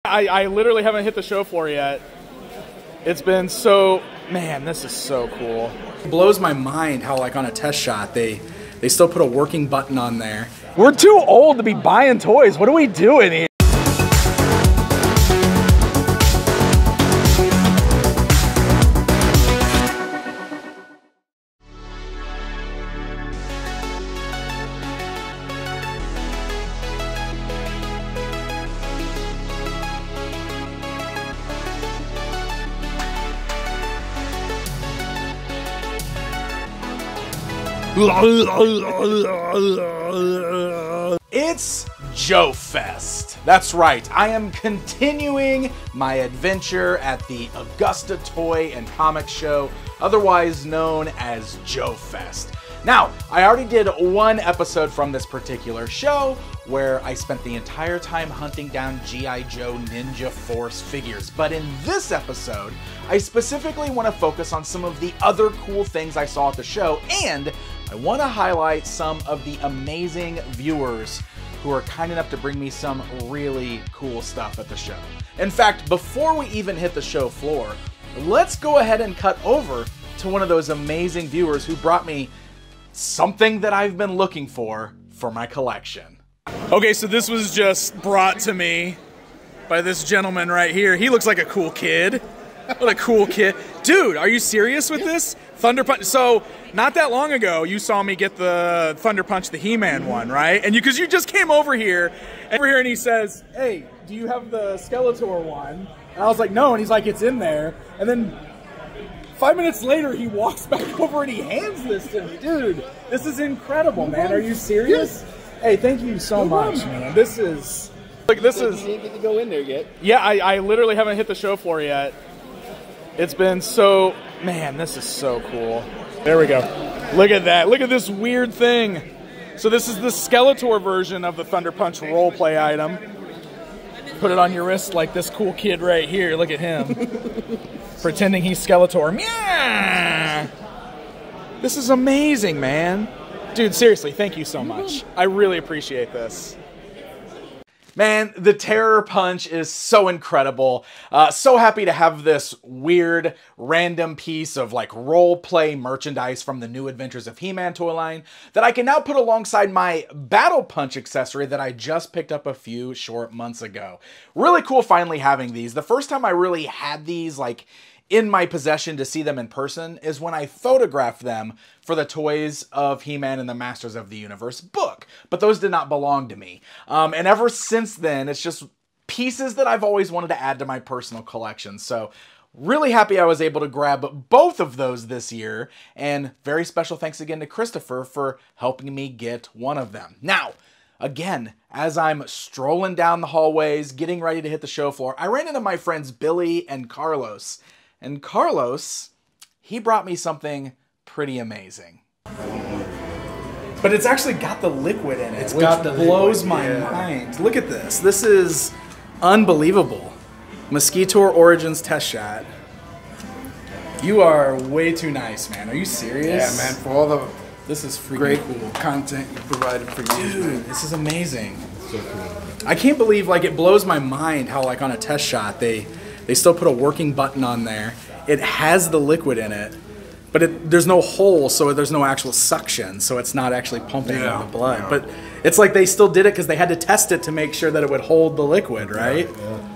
I literally haven't hit the show floor yet. It's been so, man, this is so cool. It blows my mind how, like, on a test shot, they still put a working button on there. We're too old to be buying toys. What are we doing here? It's Joe Fest. That's right. I am continuing my adventure at the Augusta Toy and Comic Show, otherwise known as Joe Fest. Now, I already did one episode from this particular show where I spent the entire time hunting down G.I. Joe Ninja Force figures. But in this episode, I specifically want to focus on some of the other cool things I saw at the show, and I want to highlight some of the amazing viewers who are kind enough to bring me some really cool stuff at the show. In fact, before we even hit the show floor, let's go ahead and cut over to one of those amazing viewers who brought me something that I've been looking for my collection. Okay, so this was just brought to me by this gentleman right here. He looks like a cool kid. What a cool kid. Dude, are you serious with this? Thunder Punch. So, not that long ago, you saw me get the Thunder Punch, the He-Man one, right? And because you just came over here, and he says, hey, do you have the Skeletor one? And I was like, no, and he's like, it's in there. And then 5 minutes later, he walks back over and he hands this to me. Dude, this is incredible, man. Are you serious? Hey, thank you so much, man. This is... Like, this is... You didn't get to go in there yet. Yeah, I literally haven't hit the show floor yet. It's been so... Man, this is so cool. There we go. Look at that. Look at this weird thing. So this is the Skeletor version of the Thunder Punch roleplay item. Put it on your wrist like this cool kid right here. Look at him. Pretending he's Skeletor. Meow! This is amazing, man. Dude, seriously, thank you so much. I really appreciate this. Man, the Terror Punch is so incredible. So happy to have this weird, random piece of like role-play merchandise from the New Adventures of He-Man toy line that I can now put alongside my Battle Punch accessory that I just picked up a few short months ago. Really cool finally having these. The first time I really had these like in my possession to see them in person is when I photographed them for the Toys of He-Man and the Masters of the Universe book. But those did not belong to me. And ever since then, it's just pieces that I've always wanted to add to my personal collection. So really happy I was able to grab both of those this year. And very special thanks again to Christopher for helping me get one of them. Now, again, as I'm strolling down the hallways, getting ready to hit the show floor, I ran into my friends Billy and Carlos. And Carlos, he brought me something pretty amazing. But it's actually got the liquid in it, which blows my mind. Look at this. This is unbelievable. Mosquitor Origins test shot. You are way too nice, man. Are you serious? Yeah, man. For all the this is freaking great cool content you provided for you, dude. This is amazing. So cool. I can't believe, like, it blows my mind how, like, on a test shot, they still put a working button on there. It has the liquid in it, but there's no hole, so there's no actual suction, so it's not actually pumping the blood. Yeah. But it's like they still did it because they had to test it to make sure that it would hold the liquid, right? Yeah.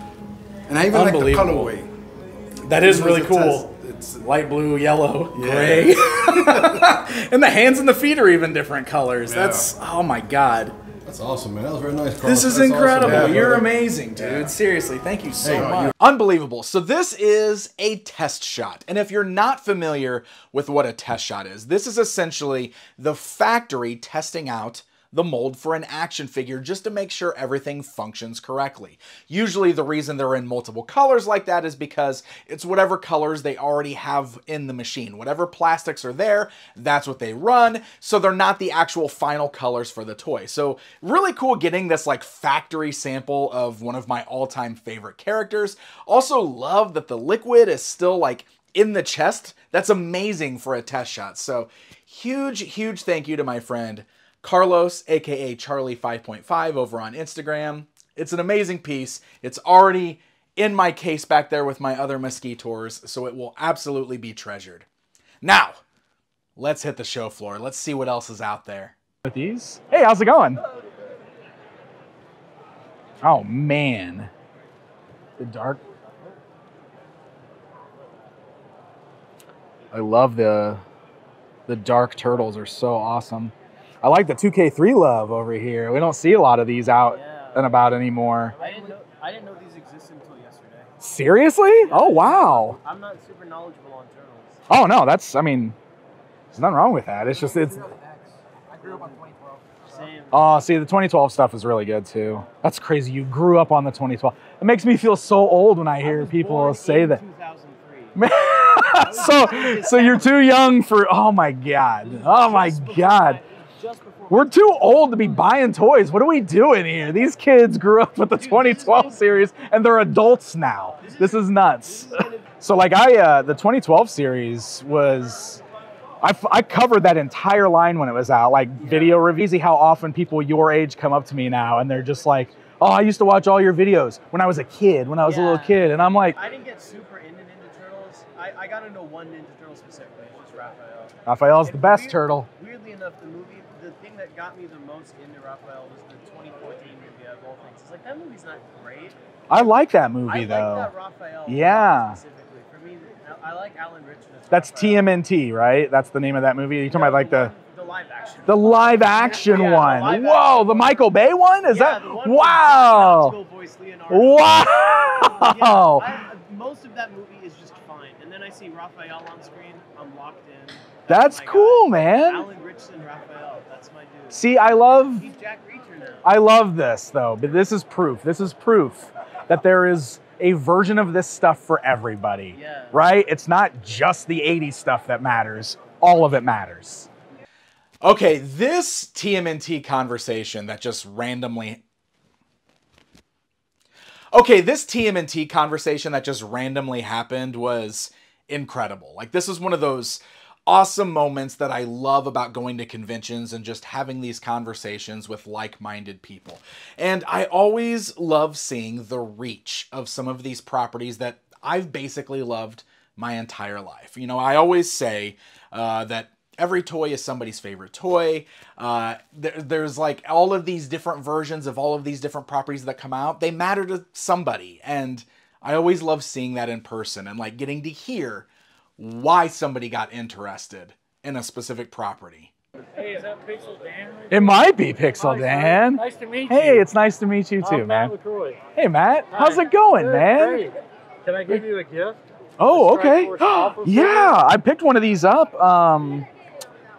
And I even like the colorway. That is really cool. It's light blue, yellow, gray. And the hands and the feet are even different colors. Yeah. That's, oh my God. That's awesome, man. That was very nice, Carlos. This is That's incredible. awesome. You're amazing, dude. Yeah. Seriously, thank you so Hey, much. Unbelievable. So this is a test shot. And if you're not familiar with what a test shot is, this is essentially the factory testing out the mold for an action figure just to make sure everything functions correctly. Usually the reason they're in multiple colors like that is because it's whatever colors they already have in the machine. Whatever plastics are there, that's what they run, so they're not the actual final colors for the toy. So really cool getting this like factory sample of one of my all-time favorite characters. Also love that the liquid is still like in the chest. That's amazing for a test shot. So huge thank you to my friend Carlos, aka Charlie 5.5 over on Instagram. It's an amazing piece. It's already in my case back there with my other Mosquitors, so it will absolutely be treasured. Now, let's hit the show floor. Let's see what else is out there. With these? Hey, how's it going? Oh, man. The dark. I love the dark turtles are so awesome. I like the 2K3 love over here. We don't see a lot of these out and about anymore. I didn't know these existed until yesterday. Seriously? Oh, wow. I'm not super knowledgeable on turtles. Oh, no, that's, I mean, there's nothing wrong with that. It's just, it's... I grew up on 2012. Same. Oh, see, the 2012 stuff is really good, too. That's crazy. You grew up on the 2012. It makes me feel so old when I hear people say that. 2003. So you're too young for, oh my God. Oh my God. We're too old to be buying toys. What are we doing here? These kids grew up with the 2012 series and they're adults now. This is nuts. So like the 2012 series was, I covered that entire line when it was out, like video reviews. See how often people your age come up to me now and they're just like, oh, I used to watch all your videos when I was a kid, when I was a little kid. And I'm like, I didn't get super into Ninja Turtles. I got into one Ninja Turtle specifically. It's just Raphael. Raphael's the best turtle. Weirdly enough, the thing that got me the most into Raphael was the 2014 movie of all things. It's like, that movie's not great. I like that movie, I though. like that Raphael specifically. For me, I like Alan Richardson. That's TMNT, right? That's the name of that movie? You're talking about like the live action. The live action Yeah, one. the live Whoa, action the Michael Bay one? Is that? The one Wow. voice Leonardo. Wow. Most of that movie is just fine. And then I see Raphael on screen. I'm locked in. That's cool, man. Alan Richardson, Raphael. That's my dude. See, I love Jack Reacher now. I love this though, but this is proof. This is proof that there is a version of this stuff for everybody. Yeah. Right? It's not just the 80s stuff that matters. All of it matters. Okay, this TMNT conversation that just randomly... Okay, this TMNT conversation that just randomly happened was incredible. Like, this is one of those awesome moments that I love about going to conventions and just having these conversations with like-minded people. And I always love seeing the reach of some of these properties that I've basically loved my entire life. You know, I always say that every toy is somebody's favorite toy. There's like all of these different versions of all of these different properties that come out. They matter to somebody. And I always love seeing that in person and like getting to hear why somebody got interested in a specific property. Hey, is that Pixel Dan? It might be Pixel Dan. Nice to meet you. Hey, it's nice to meet you too, I'm man. Matt LaCroix. Hey, Matt. Hi. How's it going, Good, man? Great. Can I give you a gift? Oh, A okay. Strike Force Alpha Yeah, I picked one of these up.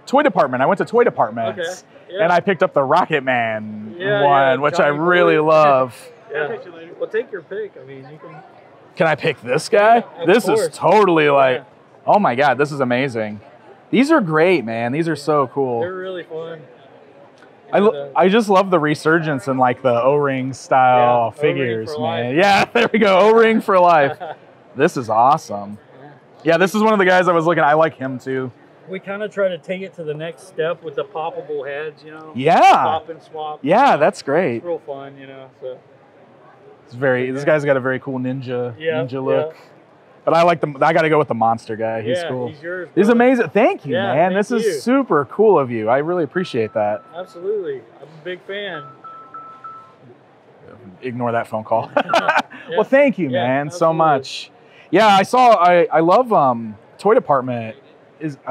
Toy Department. I went to Toy Department. Okay. Yeah. And I picked up the Rocket Man Yeah, one, yeah, which Johnny I really Boy. love. Yeah. Well, take your pick. I mean, you can. Can I pick this guy? Yeah, of this course. is totally like, Yeah. oh my God, this is amazing. These are great, man. These are so cool. They're really fun. I just love the resurgence in like the O-ring style Yeah, figures, O-ring for man. life. Yeah, there we go. O-ring for life. This is awesome. Yeah, this is one of the guys I was looking at. I like him too. We kind of try to take it to the next step with the poppable heads, you know. Yeah. Pop and swap. Yeah, that's great. It's real fun, you know. So. It's very. This guy's got a very cool ninja Yeah, look. But I like the. I got to go with the monster guy. He's Yeah, cool. he's yours, He's brother. amazing. Thank you, Yeah, man. thank This you. is super cool of you. I really appreciate that. Absolutely. I'm a big fan. Ignore that phone call. Yeah. Well, thank you, Yeah, man, so absolutely. much. Yeah, I love Toy Department.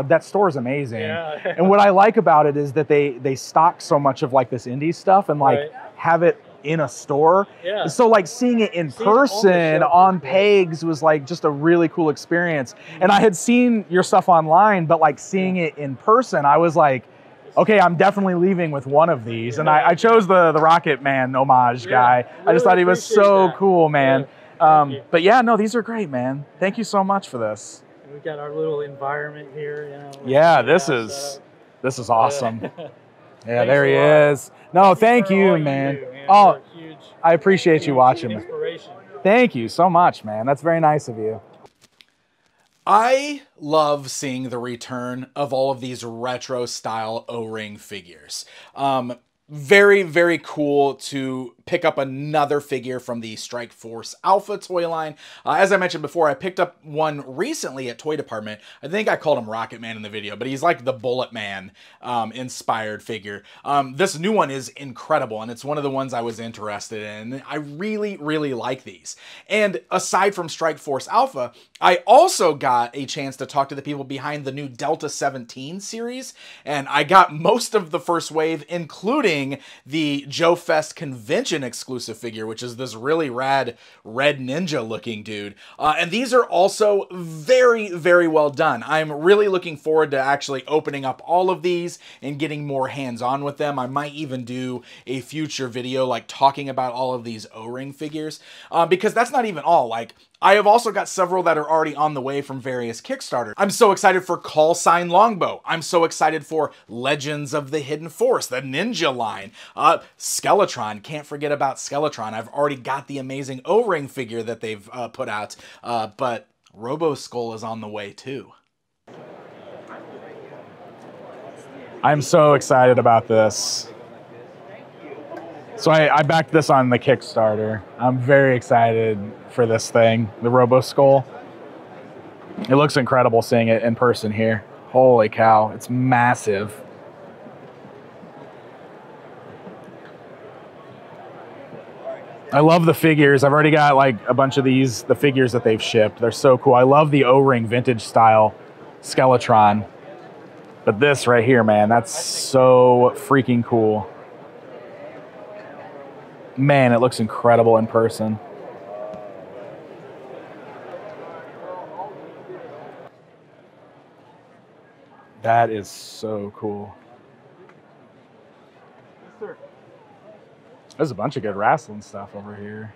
That store is amazing. Yeah. And what I like about it is that they stock so much of like this indie stuff and like Right. have it in a store. Yeah. So like seeing it in Seeing it on the person shelf on is cool. pegs was like just a really cool experience. And I had seen your stuff online, but like seeing it in person, I was like, okay, I'm definitely leaving with one of these. And I chose the Rocket Man homage guy. I just really thought he was appreciate so that. cool, man. Thank you. But yeah, no, these are great, man. Thank you so much for this. We got our little environment here, you know. Yeah, with this the is setup. awesome. Yeah. Yeah, Thanks there he a lot. is. No, thank for you, all man. do, Oh, You're a huge, I appreciate you huge watching me. Inspiration. Thank you so much, man. That's very nice of you. I love seeing the return of all of these retro style O-ring figures. Very, very cool to pick up another figure from the Strike Force Alpha toy line. As I mentioned before, I picked up one recently at Toy Department. I think I called him Rocket Man in the video, but he's like the Bullet Man inspired figure. This new one is incredible, and it's one of the ones I was interested in. I really, really like these. And aside from Strike Force Alpha, I also got a chance to talk to the people behind the new Delta 17 series, and I got most of the first wave, including the Joe Fest convention exclusive figure, which is this really rad red ninja looking dude. And these are also very, very well done. I'm really looking forward to actually opening up all of these and getting more hands-on with them. I might even do a future video like talking about all of these O-ring figures, because that's not even all. Like, I have also got several that are already on the way from various Kickstarters. I'm so excited for Call Sign Longbow. I'm so excited for Legends of the Hidden Force, the Ninja line. Skeletron, can't forget about Skeletron. I've already got the amazing O-ring figure that they've put out, but Robo Skull is on the way too. I'm so excited about this. So I backed this on the Kickstarter. I'm very excited for this thing, the Robo Skull. It looks incredible seeing it in person here. Holy cow, it's massive. I love the figures. I've already got like a bunch of these, the figures that they've shipped. They're so cool. I love the O-ring vintage style Skeletron. But this right here, man, that's so freaking cool. Man, it looks incredible in person. That is so cool. There's a bunch of good wrestling stuff over here.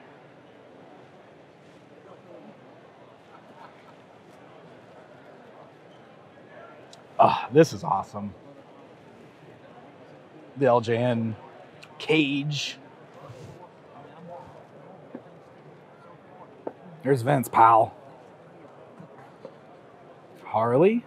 Ah, this is awesome. The LJN cage. There's Vince Powell. Harley.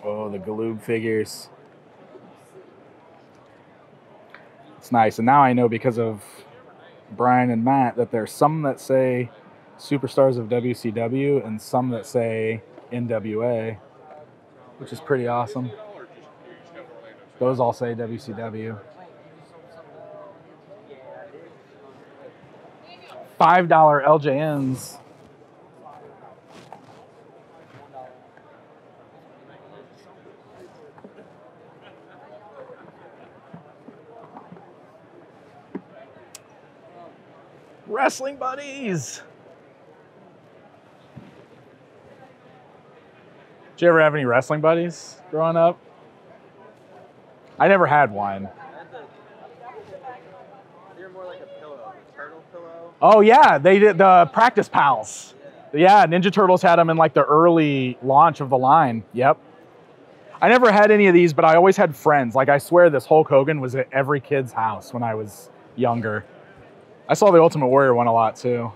Oh, the Galoob figures. It's nice. And now I know because of Brian and Matt that there's some that say Superstars of WCW and some that say NWA, which is pretty awesome. Those all say WCW. $5 LJNs. Wrestling buddies. Did you ever have any wrestling buddies growing up? I never had one. They're more like a pillow, a turtle pillow. Oh yeah, they did the Practice Pals. Yeah, Ninja Turtles had them in like the early launch of the line. Yep. I never had any of these, but I always had friends. Like I swear this Hulk Hogan was at every kid's house when I was younger. I saw the Ultimate Warrior one a lot too.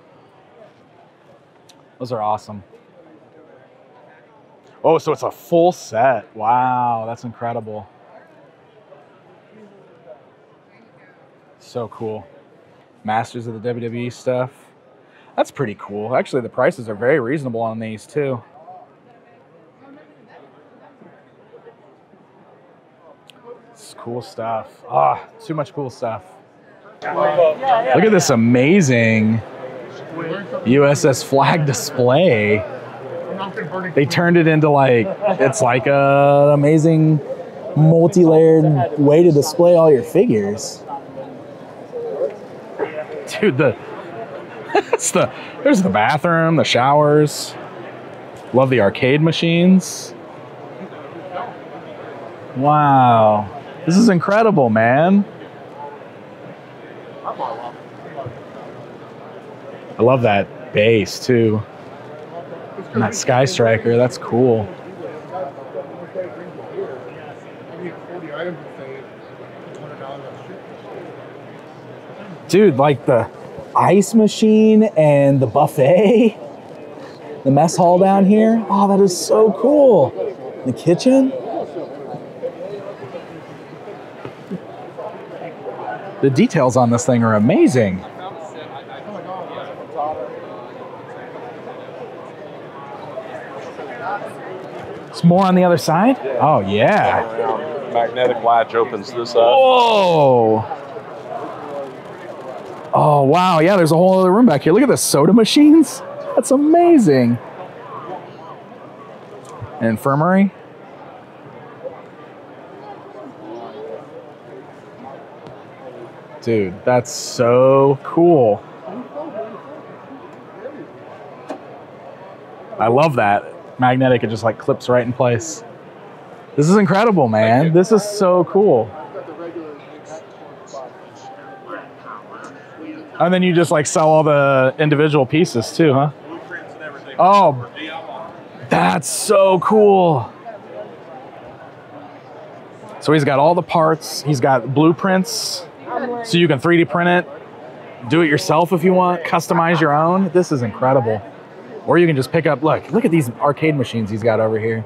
Those are awesome. Oh, so it's a full set. Wow, that's incredible. So cool. Masters of the WWE stuff. That's pretty cool. Actually, the prices are very reasonable on these too. It's cool stuff. Ah, too much cool stuff. Look at this amazing USS flag display. They turned it into like, it's like an amazing multi-layered way to display all your figures. Dude, there's the bathroom, the showers. Love the arcade machines. Wow. This is incredible, man. I love that base too. And that Sky Striker, that's cool. Dude, like the ice machine and the buffet, the mess hall down here. Oh, that is so cool. The kitchen? The details on this thing are amazing. It's more on the other side? Oh, yeah. Magnetic latch opens this up. Whoa. Oh, wow. Yeah, there's a whole other room back here. Look at the soda machines. That's amazing. Infirmary. Dude, that's so cool. I love that. Magnetic, it just like clips right in place. This is incredible, man. This is so cool. And then you just like sell all the individual pieces too, huh? Oh, that's so cool. So he's got all the parts. He's got blueprints, so you can 3D print it, do it yourself if you want, customize your own. This is incredible. Or you can just pick up, look at these arcade machines he's got over here.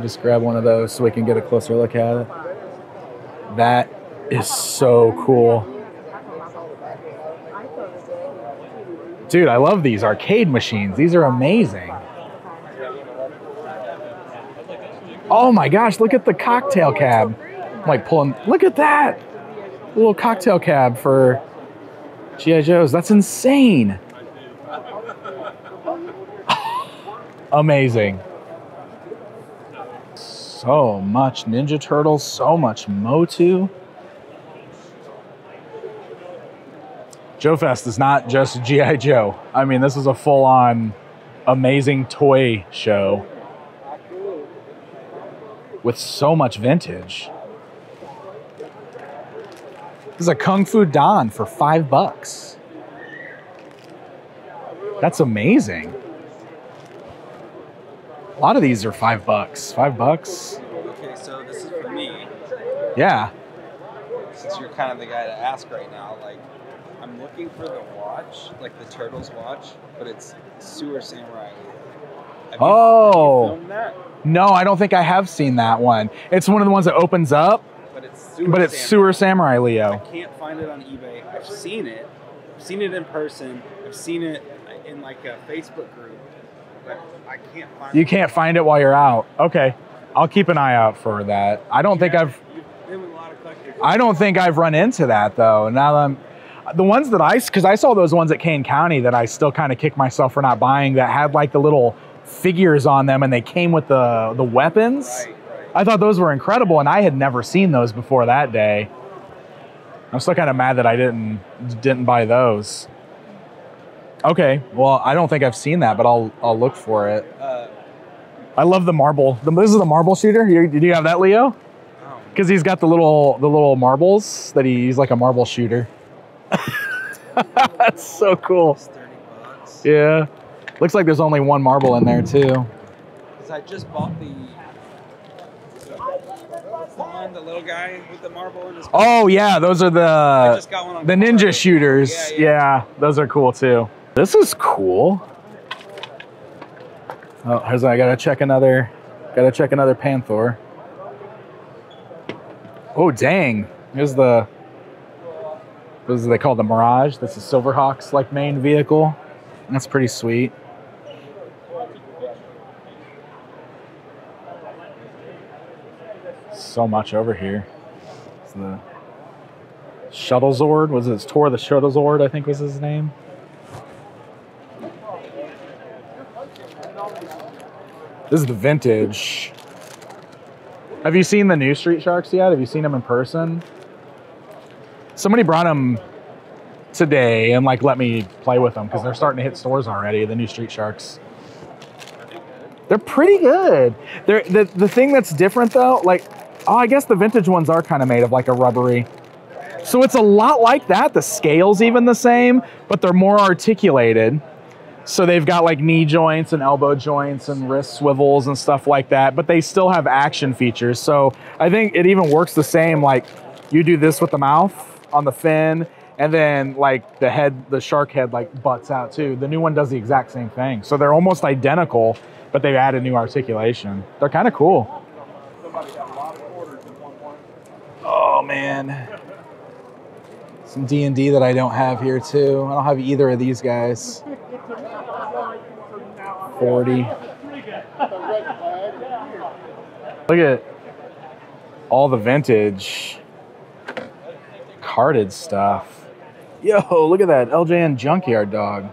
Just grab one of those so we can get a closer look at it. That is so cool. Dude, I love these arcade machines. These are amazing. Oh my gosh, look at the cocktail cab. I'm like pulling, look at that. A little cocktail cab for G.I. Joes. That's insane. Amazing. So much Ninja Turtles, so much Motu. Joe Fest is not just G.I. Joe. I mean, this is a full-on amazing toy show with so much vintage. This is a Kung Fu Don for $5. That's amazing. A lot of these are $5. $5. Okay, so this is for me. Yeah. Since you're kind of the guy to ask right now, like, I'm looking for the watch, like the Turtles watch, but it's Sewer Samurai. Have you filmed that? No, I don't think I have seen that one. It's one of the ones that opens up, But it's Sewer Samurai Leo. I can't find it on eBay. I've seen it. I've seen it in person. I've seen it in like a Facebook group, but I can't find it. You can't find it while you're out. Okay, I'll keep an eye out for that. I don't think I've run into that though. Now that I'm, the ones that because I saw those ones at Kane County that I still kind of kick myself for not buying, that had like the little figures on them and they came with the weapons. Right. I thought those were incredible, and I had never seen those before that day. I'm still kind of mad that I didn't buy those. Okay, well, I don't think I've seen that, but I'll look for it. I love the marble. This is the marble shooter. Do you have that, Leo? Because he's got the little marbles that he's like a marble shooter. That's so cool. It's $30. Yeah, looks like there's only one marble in there too. Because I just bought the little guy with the marble in his. Oh yeah, those are I just got one on the ninja shooters. Yeah, those are cool too. This is cool. Oh, I gotta check another Panther. Oh dang! Here's what is they call the Mirage? This is Silverhawk's like main vehicle. That's pretty sweet. So much over here. It's the Shuttle Zord. Was it Tor the Shuttle Zord? I think was his name. This is the vintage. Have you seen the new Street Sharks yet? Have you seen them in person? Somebody brought them today and like let me play with them because they're starting to hit stores already, the new Street Sharks. They're pretty good. The thing that's different though, like, I guess the vintage ones are kind of made of like a rubbery. So it's a lot like that. The scale's even the same, but they're more articulated. So they've got like knee joints and elbow joints and wrist swivels and stuff like that, but they still have action features. So I think it even works the same, like you do this with the mouth on the fin, and then like the shark head like butts out too. The new one does the exact same thing. So they're almost identical, but they've added new articulation. They're kind of cool. Oh man, some D&D that I don't have here too. I don't have either of these guys. 40. Look at all the vintage carded stuff. Yo, look at that LJN Junkyard Dog.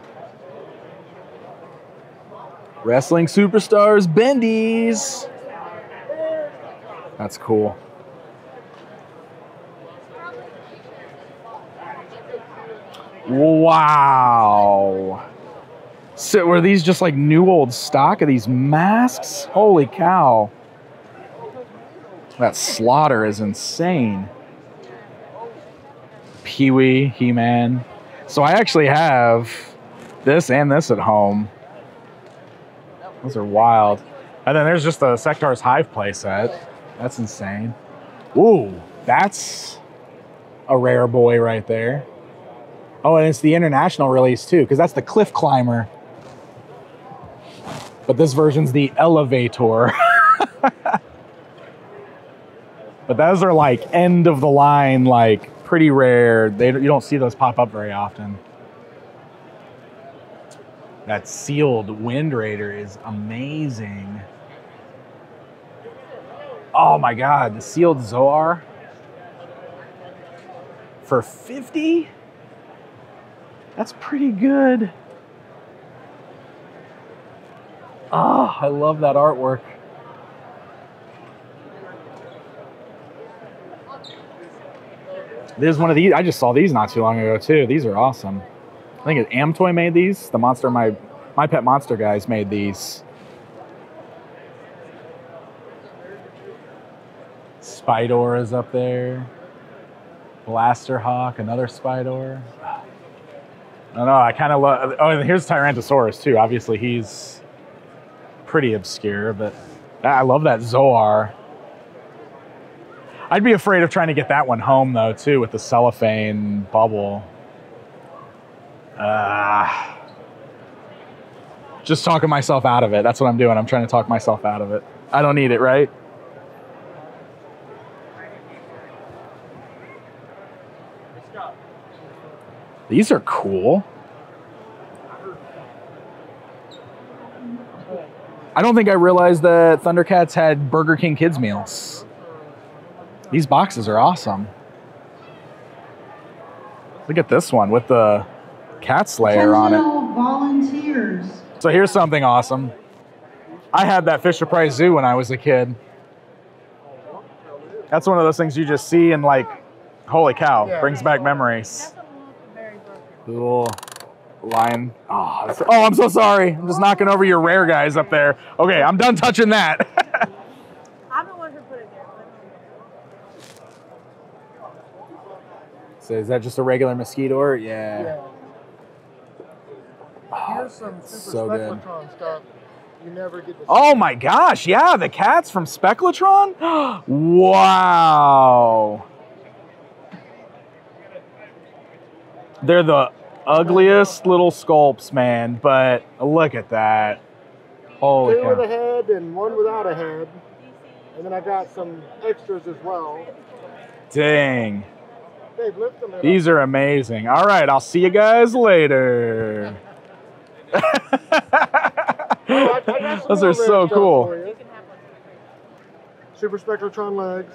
Wrestling Superstars Bendies. That's cool. Wow. So were these just like new old stock of these masks? Holy cow. That slaughter is insane. Pee-wee, He-Man. So I actually have this and this at home. Those are wild. And then there's just the Sectar's Hive playset. That's insane. Ooh, that's a rare boy right there. Oh, and it's the international release too, because that's the Cliff Climber. But this version's the Elevator. But those are like end of the line, like pretty rare. You don't see those pop up very often. That sealed Wind Raider is amazing. Oh my God, the sealed Zoar for 50? That's pretty good. Oh, I love that artwork. There's one of these. I just saw these not too long ago too. These are awesome. I think Amtoy made these. The monster, my Pet Monster guys made these. Spydor is up there. Blaster Hawk, another Spydor. I don't know. I kind of love. Oh, and here's Tyrantosaurus too. Obviously, he's pretty obscure, but I love that Zoar. I'd be afraid of trying to get that one home though too with the cellophane bubble. Just talking myself out of it. That's what I'm doing. I'm trying to talk myself out of it. I don't need it, right? These are cool. I don't think I realized that Thundercats had Burger King kids meals. These boxes are awesome. Look at this one with the Cat Slayer on it. Volunteers. So here's something awesome. I had that Fisher-Price Zoo when I was a kid. That's one of those things you just see and like, holy cow, brings back memories. Cool. Lion. Oh, I'm so sorry. I'm just knocking over your rare guys up there. Okay, I'm done touching that. I'm the one who put it there. So is that just a regular Mosquito? Yeah. Here's some Super so good. Spectratron stuff you never get to see. Oh my gosh, yeah, the cats from Spectratron? Wow. They're the ugliest little sculpts, man, but look at that. Holy Two cow. with a head and one without a head. And then I got some extras as well. Dang. Dave, lift them. These are amazing. All right, I'll see you guys later. Those are so cool. Super Spectratron legs.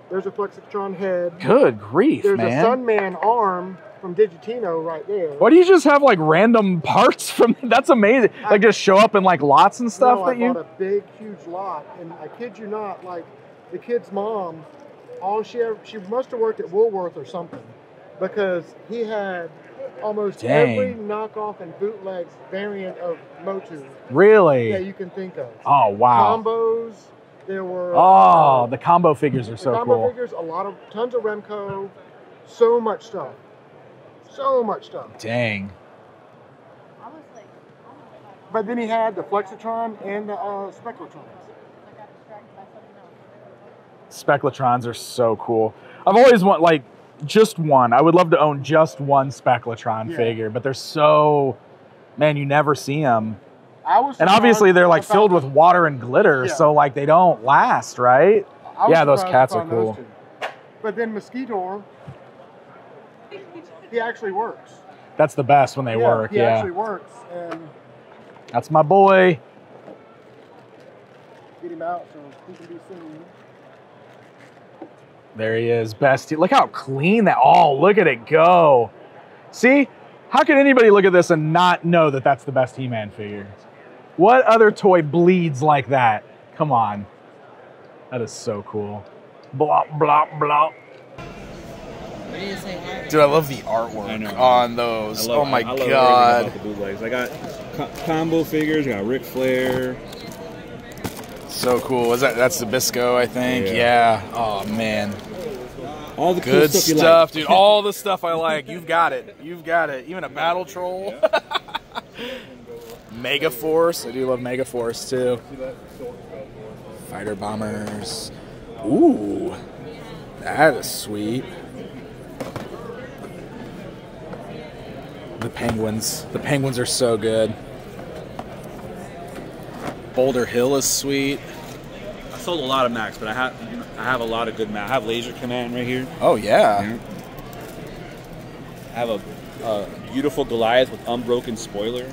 There's a Flexitron head. Good grief, There's man. a Sunman arm from Digitino right there. Why do you just have like random parts from? That's amazing. Like just show up in like lots and stuff No, that you. I bought a big, huge lot, and I kid you not, like the kid's mom, she must have worked at Woolworth or something, because he had almost every knockoff and bootleg variant of Motu. Really? That you can think of. Oh wow. Combos. There were. Oh, the combo figures are so combo cool. figures, tons of Remco, so much stuff. So much stuff. Dang. But then he had the Flexitron and the Spectratrons. Speclatrons are so cool. I've always wanted like just one. I would love to own just one Speclatron figure, but they're so, man, you never see them. I was And obviously they're like surprised filled with about water and glitter, Yeah. so like they don't last, right? I was Yeah, those surprised cats to are find those cool. two. But then Mosquitor, he actually works. That's the best when they work, He yeah. actually works, and That's my boy. get him out so he can be seen. There he is, bestie. Look how clean that, oh, look at it go. See, how can anybody look at this and not know that that's the best He-Man figure? What other toy bleeds like that? Come on. That is so cool. Blop, blop, blop. Dude, I love the artwork on those. Oh my I love god. everything about the bootlegs. I got combo figures. I got Ric Flair. So cool. That's Zabisco, I think. Yeah. Oh man. All the cool good stuff you stuff, like. dude. All the stuff I like. You've got it. You've got it. Even a Battle Troll. Mega Force. I do love Mega Force too. Fighter bombers. Ooh, that is sweet. The penguins. The penguins are so good. Boulder Hill is sweet. I sold a lot of Max, but I have a lot of good Max. I have Laser Command right here. Oh yeah. I have a beautiful Goliath with unbroken spoiler.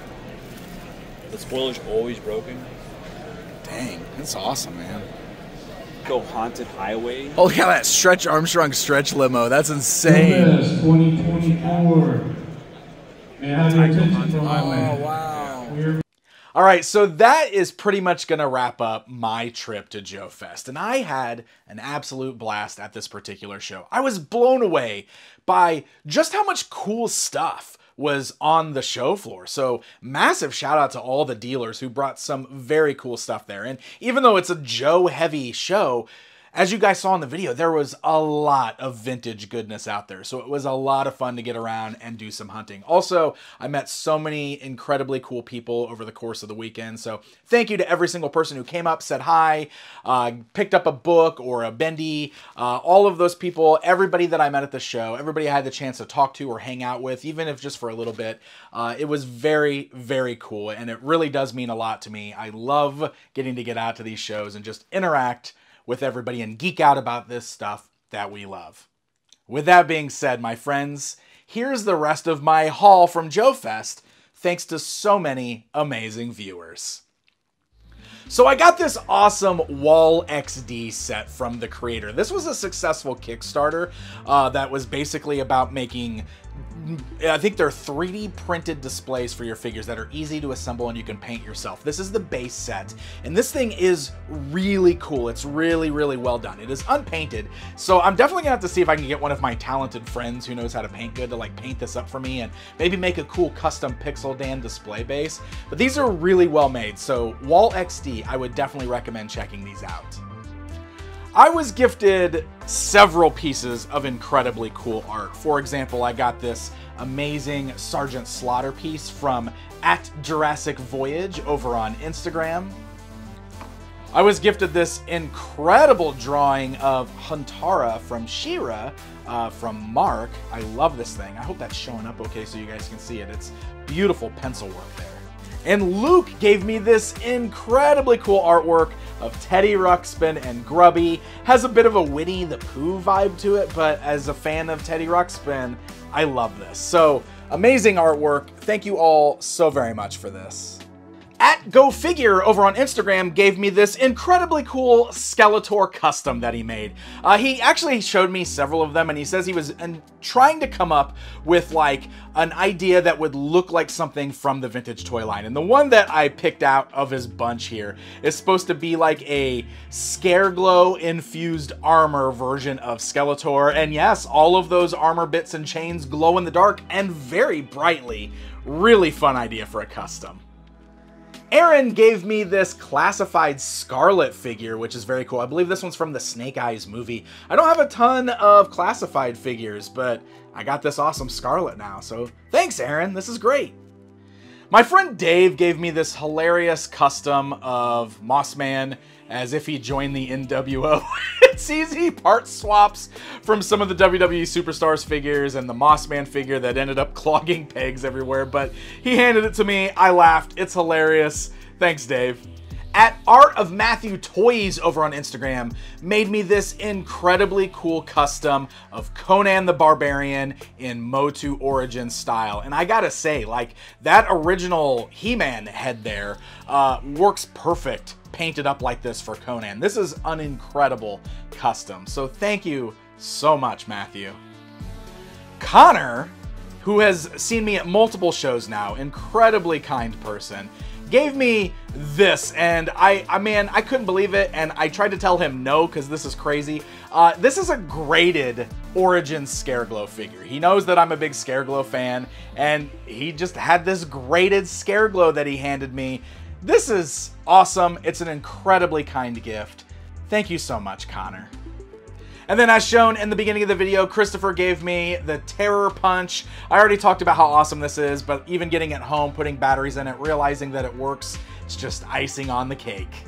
The spoiler's always broken. Dang, that's awesome, man. Go Haunted Highway. Oh, look at that Stretch Armstrong stretch limo. That's insane. 2024. May I have your attention for my Oh, wow. All right, so that is pretty much going to wrap up my trip to Joe Fest. And I had an absolute blast at this particular show. I was blown away by just how much cool stuff was on the show floor. So massive shout out to all the dealers who brought some very cool stuff there. And even though it's a Joe heavy show, as you guys saw in the video, there was a lot of vintage goodness out there. So it was a lot of fun to get around and do some hunting. Also, I met so many incredibly cool people over the course of the weekend. So thank you to every single person who came up, said hi, picked up a book or a bendy, all of those people, everybody that I met at the show, everybody I had the chance to talk to or hang out with, even if just for a little bit. It was very, very cool. And it really does mean a lot to me. I love getting to get out to these shows and just interact with everybody and geek out about this stuff that we love. With that being said, my friends, here's the rest of my haul from Joe Fest, thanks to so many amazing viewers. So I got this awesome Wall XD set from the creator. This was a successful Kickstarter that was basically about making, I think they're 3D printed displays for your figures that are easy to assemble and you can paint yourself. This is the base set, and this thing is really cool. It's really, really well done. It is unpainted, so I'm definitely gonna have to see if I can get one of my talented friends who knows how to paint good to like paint this up for me and maybe make a cool custom Pixel Dan display base. But these are really well made, so Wall XD, I would definitely recommend checking these out. I was gifted several pieces of incredibly cool art. For example, I got this amazing Sergeant Slaughter piece from @JurassicVoyage over on Instagram. I was gifted this incredible drawing of Huntara from She-Ra from Mark. I love this thing. I hope that's showing up okay so you guys can see it. It's beautiful pencil work there. And Luke gave me this incredibly cool artwork of Teddy Ruxpin and Grubby. Has a bit of a Winnie the Pooh vibe to it, but as a fan of Teddy Ruxpin, I love this. So, amazing artwork. Thank you all so very much for this. @GoFigure over on Instagram gave me this incredibly cool Skeletor custom that he made. He actually showed me several of them, and he says he was trying to come up with like an idea that would look like something from the vintage toy line. And the one that I picked out of his bunch here is supposed to be like a Scareglow infused armor version of Skeletor. And yes, all of those armor bits and chains glow in the dark and very brightly. Really fun idea for a custom. Aaron gave me this classified Scarlet figure, which is very cool. I believe this one's from the Snake Eyes movie. I don't have a ton of classified figures, but I got this awesome Scarlet now, so thanks, Aaron. This is great. My friend Dave gave me this hilarious custom of Mossman as if he joined the NWO. It's easy part swaps from some of the WWE Superstars figures and the Mossman figure that ended up clogging pegs everywhere, but he handed it to me. I laughed. It's hilarious. Thanks, Dave. At Art of Matthew Toys over on Instagram made me this incredibly cool custom of Conan the Barbarian in Motu Origins style. And I gotta say, like, that original He-Man head there works perfect painted up like this for Conan. This is an incredible custom. So thank you so much, Matthew. Connor, who has seen me at multiple shows now, incredibly kind person, gave me this, and I couldn't believe it, and I tried to tell him no because this is crazy. This is a graded Origins Scareglow figure. He knows that I'm a big Scareglow fan, and he just had this graded Scareglow that he handed me. This is awesome. It's an incredibly kind gift. Thank you so much, Connor. And then as shown in the beginning of the video, Christopher gave me the Terror Punch. I already talked about how awesome this is, but even getting it home, putting batteries in it, realizing that it works, it's just icing on the cake.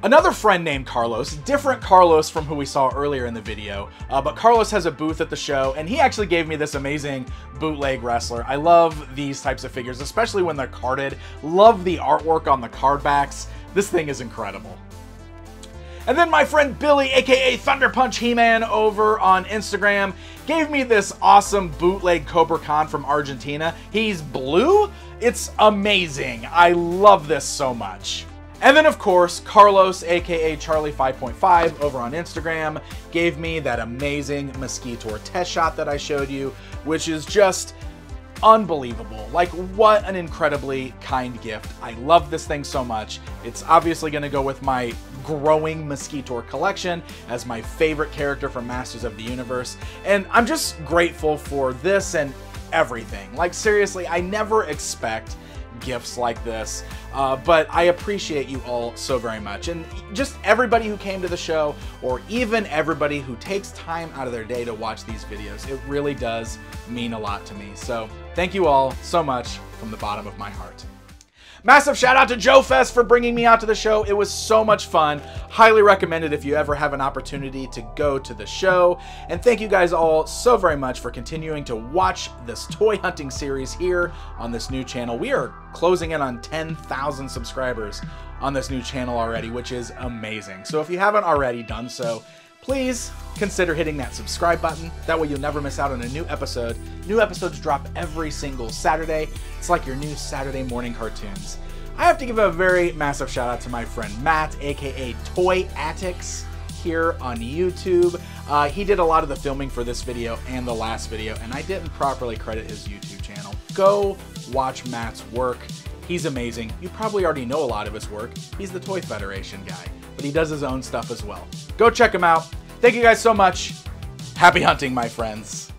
Another friend named Carlos, different Carlos from who we saw earlier in the video, but Carlos has a booth at the show, and he actually gave me this amazing bootleg wrestler. I love these types of figures, especially when they're carded. Love the artwork on the card backs. This thing is incredible. And then my friend Billy, aka Thunder Punch He-Man, over on Instagram, gave me this awesome bootleg Cobra Khan from Argentina. He's blue? It's amazing. I love this so much. And then, of course, Carlos, aka Charlie 5.5, over on Instagram, gave me that amazing Mosquitor test shot that I showed you, which is just unbelievable. Like, what an incredibly kind gift. I love this thing so much. It's obviously going to go with my growing Mosquitor collection as my favorite character from Masters of the Universe. And I'm just grateful for this and everything. Like, seriously, I never expect gifts like this, but I appreciate you all so very much, and just everybody who came to the show, or even everybody who takes time out of their day to watch these videos. It really does mean a lot to me, so thank you all so much from the bottom of my heart. Massive shout out to Joe Fest for bringing me out to the show. It was so much fun. Highly recommend it if you ever have an opportunity to go to the show. And thank you guys all so very much for continuing to watch this toy hunting series here on this new channel. We are closing in on 10,000 subscribers on this new channel already, which is amazing. So if you haven't already done so, please consider hitting that subscribe button. That way you'll never miss out on a new episode. New episodes drop every single Saturday. It's like your new Saturday morning cartoons. I have to give a very massive shout out to my friend Matt, aka Toy Attics, here on YouTube. He did a lot of the filming for this video and the last video, and I didn't properly credit his YouTube channel. Go watch Matt's work. He's amazing. You probably already know a lot of his work. He's the Toy Federation guy, but he does his own stuff as well. Go check him out. Thank you guys so much. Happy hunting, my friends.